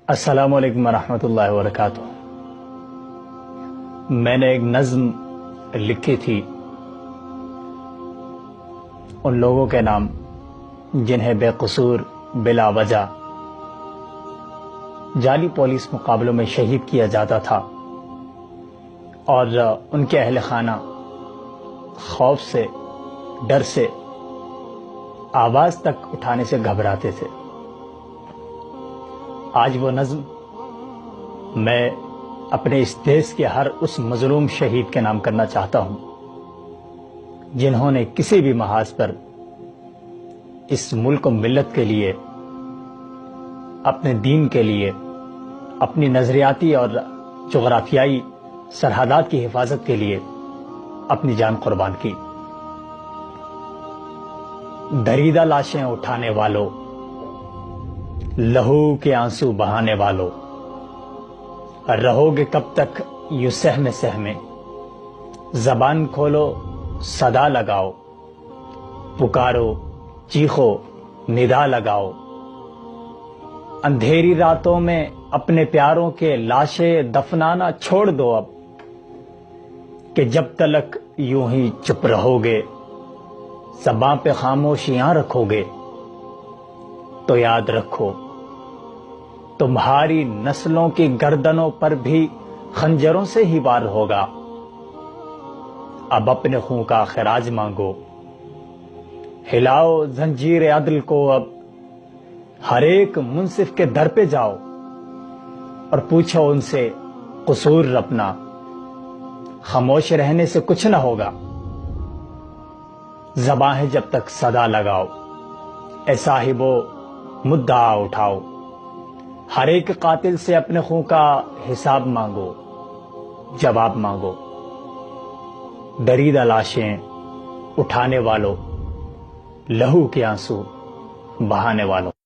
السلام علیکم ورحمۃ اللہ وبرکاتہ۔ میں نے ایک نظم لکھی تھی ان لوگوں کے نام جنہیں بے قصور بلا وجہ جعلی پولیس مقابلوں میں شہید کیا جاتا تھا اور ان کے اہل خانہ خوف سے، ڈر سے آواز تک اٹھانے سے گھبراتے تھے۔ آج وہ نظم میں اپنے اس دیش کے ہر اس مظلوم شہید کے نام کرنا چاہتا ہوں جنہوں نے کسی بھی محاذ پر اس ملک و ملت کے لیے، اپنے دین کے لیے، اپنی نظریاتی اور جغرافیائی سرحدات کی حفاظت کے لیے اپنی جان قربان کی۔ دریدہ لاشیں اٹھانے والوں، لہو کے آنسو بہانے والوں، رہو گے کب تک یوں سہمے سہمے؟ زبان کھولو، صدا لگاؤ، پکارو، چیخو، ندا لگاؤ۔ اندھیری راتوں میں اپنے پیاروں کے لاشیں دفنانا چھوڑ دو اب، کہ جب تلک یوں ہی چپ رہو گے، زباں پہ خاموشیاں رکھو گے، تو یاد رکھو تمہاری نسلوں کی گردنوں پر بھی خنجروں سے ہی وار ہوگا۔ اب اپنے خون کا خراج مانگو، ہلاؤ زنجیر عدل کو اب، ہر ایک منصف کے در پہ جاؤ اور پوچھو ان سے قصور اپنا۔ خاموش رہنے سے کچھ نہ ہوگا، زباں ہے جب تک صدا لگاؤ۔ اے صاحبو مدعا اٹھاؤ، ہر ایک قاتل سے اپنے خون کا حساب مانگو، جواب مانگو۔ دریدہ لاشیں اٹھانے والوں، لہو کے آنسو بہانے والوں۔